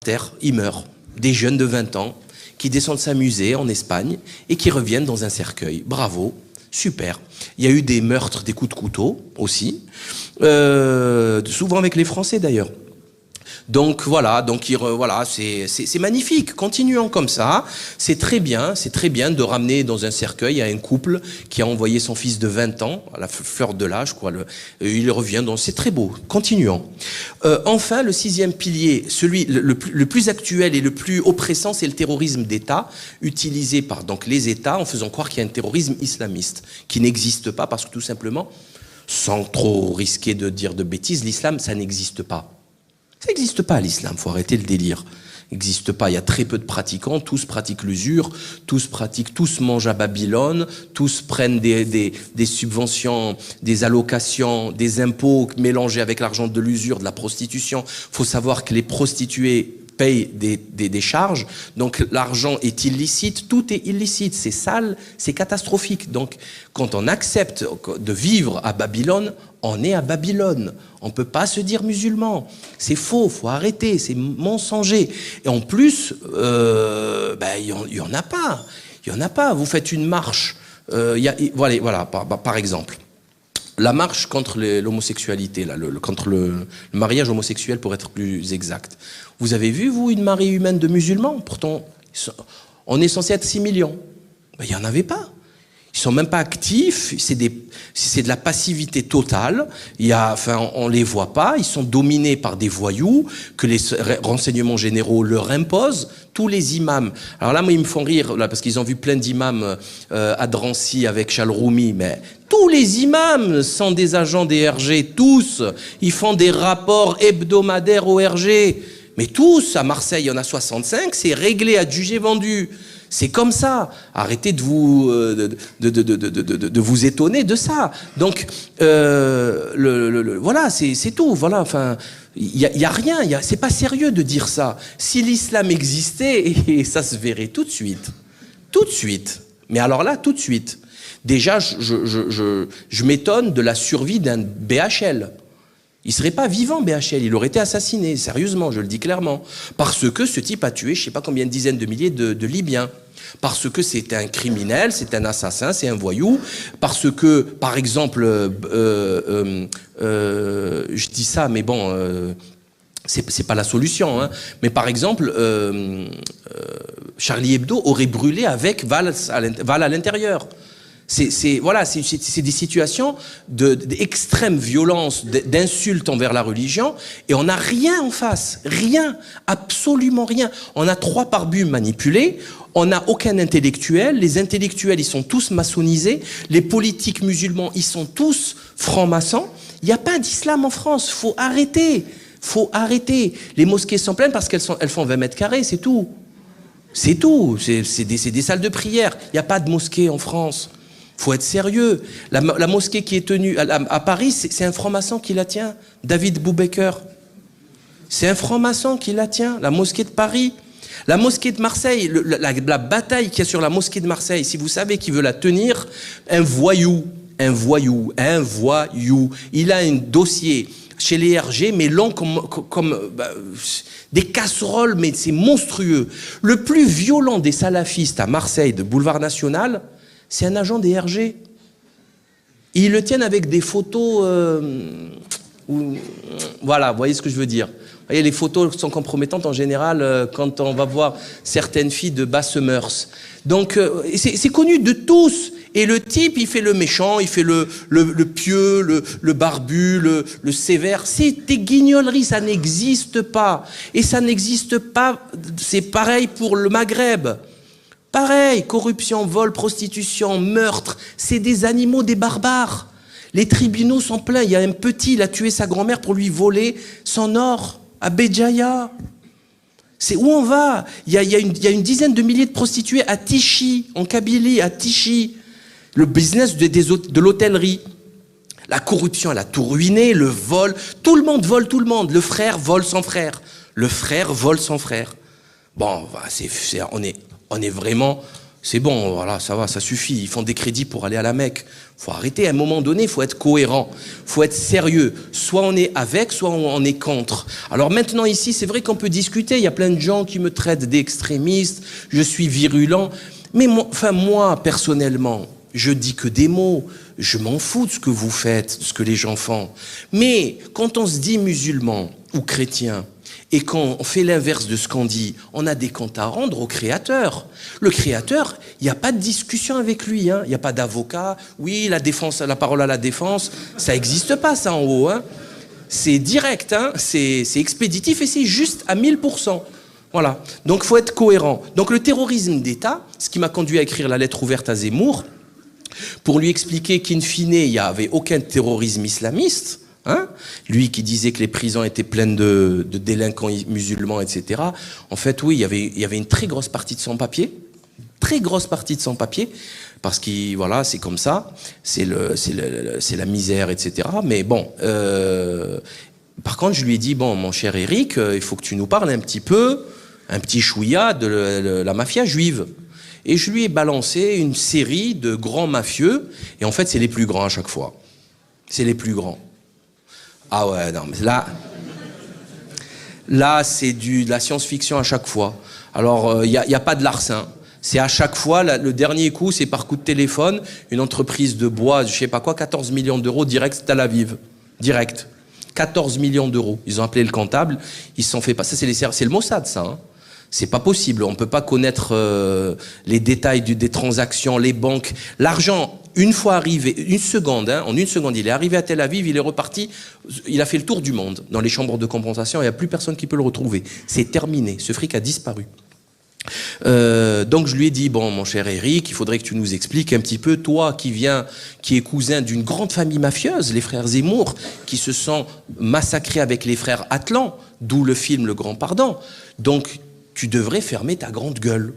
terre, ils meurent. Des jeunes de 20 ans qui descendent s'amuser en Espagne et qui reviennent dans un cercueil. Bravo, super. Il y a eu des meurtres, des coups de couteau aussi, souvent avec les Français d'ailleurs. Donc voilà, voilà, c'est magnifique. Continuons comme ça. C'est très bien de ramener dans un cercueil à un couple qui a envoyé son fils de 20 ans, à la fleur de l'âge, quoi. Il revient, donc c'est très beau. Continuons. Enfin, le 6e pilier, celui le plus actuel et le plus oppressant, c'est le terrorisme d'État, utilisé par donc les États en faisant croire qu'il y a un terrorisme islamiste qui n'existe pas parce que tout simplement, sans trop risquer de dire de bêtises, l'islam, ça n'existe pas. Ça n'existe pas l'islam, il faut arrêter le délire. Il n'existe pas, il y a très peu de pratiquants, tous pratiquent l'usure, tous mangent à Babylone, tous prennent des subventions, des allocations, des impôts mélangés avec l'argent de l'usure, de la prostitution. Il faut savoir que les prostituées payent des charges, donc l'argent est illicite, tout est illicite, c'est sale, c'est catastrophique. Donc quand on accepte de vivre à Babylone, on est à Babylone. On ne peut pas se dire musulman. C'est faux, il faut arrêter, c'est mensonger. Et en plus, il n'y en a pas. Il n'y en a pas. Vous faites une marche, voilà, par exemple. La marche contre l'homosexualité, contre le mariage homosexuel pour être plus exact. Vous avez vu, vous, une marée humaine de musulmans? Pourtant, on est censé être 6 millions. Il n'y en avait pas. Ils sont même pas actifs, c'est de la passivité totale. On les voit pas, ils sont dominés par des voyous que les renseignements généraux leur imposent. Tous les imams. Alors là, moi, ils me font rire là parce qu'ils ont vu plein d'imams à Drancy avec Chalroumi, mais tous les imams sont des agents des RG, tous. Ils font des rapports hebdomadaires au RG. Mais tous, à Marseille, il y en a 65, c'est réglé, adjugé, vendu. C'est comme ça. Arrêtez de vous étonner de ça. Donc, voilà, c'est tout. Voilà, enfin, il y a rien. C'est pas sérieux de dire ça. Si l'islam existait, et ça se verrait tout de suite. Tout de suite. Mais alors là, tout de suite. Déjà, je m'étonne de la survie d'un BHL. Il ne serait pas vivant, BHL, il aurait été assassiné, sérieusement, je le dis clairement. Parce que ce type a tué je ne sais pas combien de dizaines de milliers de Libyens. Parce que c'est un criminel, c'est un assassin, c'est un voyou. Parce que, par exemple, je dis ça, mais bon, c'est pas la solution. Hein. Mais par exemple, Charlie Hebdo aurait brûlé avec Valls à l'intérieur. C'est des situations d'extrême violence, d'insultes envers la religion, et on n'a rien en face, rien, absolument rien. On a 3 pare-buts manipulés, on n'a aucun intellectuel, les intellectuels ils sont tous maçonnisés, les politiques musulmans ils sont tous francs-maçons. Il n'y a pas d'islam en France, faut arrêter. Les mosquées sont pleines parce elles font 20 mètres carrés, c'est tout. C'est tout, c'est des salles de prière, il n'y a pas de mosquée en France. Faut être sérieux. La mosquée qui est tenue à Paris, c'est un franc-maçon qui la tient. David Boubaker. C'est un franc-maçon qui la tient. La mosquée de Paris. La mosquée de Marseille, la bataille qu'il y a sur la mosquée de Marseille, si vous savez qui veut la tenir, un voyou. Il a un dossier chez les RG, mais long comme des casseroles, mais c'est monstrueux. Le plus violent des salafistes à Marseille, de Boulevard National, c'est un agent des RG. Ils le tiennent avec des photos... voilà, vous voyez ce que je veux dire. Vous voyez, les photos sont compromettantes en général quand on va voir certaines filles de basse mœurs. Donc, c'est connu de tous. Et le type, il fait le méchant, il fait le pieux, le barbu, le sévère. C'est des guignoleries, ça n'existe pas. Et ça n'existe pas, c'est pareil pour le Maghreb. Pareil, corruption, vol, prostitution, meurtre, c'est des animaux, des barbares. Les tribunaux sont pleins. Il y a un petit, il a tué sa grand-mère pour lui voler son or à Béjaïa. C'est où on va? Il y a une dizaine de milliers de prostituées à Tichy, en Kabylie, à Tichy. Le business de l'hôtellerie. La corruption, elle a tout ruiné, le vol. Tout le monde vole tout le monde. Le frère vole son frère. Le frère vole son frère. Bon, on est vraiment C'est bon, voilà, ça va, ça suffit. Ils font des crédits pour aller à la Mecque. Faut arrêter. À un moment donné, il faut être cohérent. Faut être sérieux. Soit on est avec, soit on est contre. Alors maintenant, ici, c'est vrai qu'on peut discuter. Il y a plein de gens qui me traitent d'extrémiste. Je suis virulent. Mais moi, personnellement, je dis que des mots. Je m'en fous de ce que vous faites, de ce que les gens font. Mais quand on se dit musulman ou chrétien, et quand on fait l'inverse de ce qu'on dit, on a des comptes à rendre au Créateur. Le Créateur, il n'y a pas de discussion avec lui. Il n'y a pas d'avocat. Oui, la défense, la parole à la défense, ça n'existe pas, ça, en haut. C'est direct, c'est expéditif et c'est juste à 1000%. Voilà. Donc, il faut être cohérent. Donc, le terrorisme d'État, ce qui m'a conduit à écrire la lettre ouverte à Zemmour, pour lui expliquer qu'in fine, il n'y avait aucun terrorisme islamiste, lui qui disait que les prisons étaient pleines de délinquants musulmans, etc. En fait, oui, il y avait une très grosse partie de sans-papiers, parce que voilà, c'est comme ça, c'est la misère, etc. Mais bon, par contre, je lui ai dit, bon, mon cher Eric, il faut que tu nous parles un petit chouïa de la mafia juive. Et je lui ai balancé une série de grands mafieux, et en fait, c'est les plus grands à chaque fois. C'est les plus grands. Ah ouais, non, mais là c'est de la science-fiction à chaque fois. Alors, il n'y a pas de larcin. C'est à chaque fois, le dernier coup, c'est par coup de téléphone, une entreprise de bois, je sais pas quoi, 14 millions d'euros, direct Tel Aviv. Direct. 14 millions d'euros. Ils ont appelé le comptable, ils se sont fait passer. C'est le Mossad, ça. C'est pas possible. On ne peut pas connaître les détails des transactions, les banques. L'argent, une fois arrivé, une seconde, en une seconde, il est arrivé à Tel Aviv, il est reparti, il a fait le tour du monde. Dans les chambres de compensation, il n'y a plus personne qui peut le retrouver. C'est terminé. Ce fric a disparu. Donc je lui ai dit, bon, mon cher Eric, il faudrait que tu nous expliques un petit peu, toi qui est cousin d'une grande famille mafieuse, les frères Zemmour, qui se sont massacrés avec les frères Atlan, d'où le film Le Grand Pardon. Donc, tu devrais fermer ta grande gueule.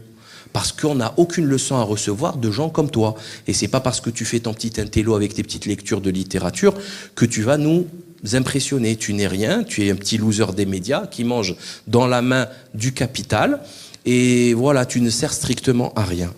Parce qu'on n'a aucune leçon à recevoir de gens comme toi. Et c'est pas parce que tu fais ton petit intello avec tes petites lectures de littérature que tu vas nous impressionner. Tu n'es rien, tu es un petit loser des médias qui mange dans la main du capital. Et voilà, tu ne sers strictement à rien.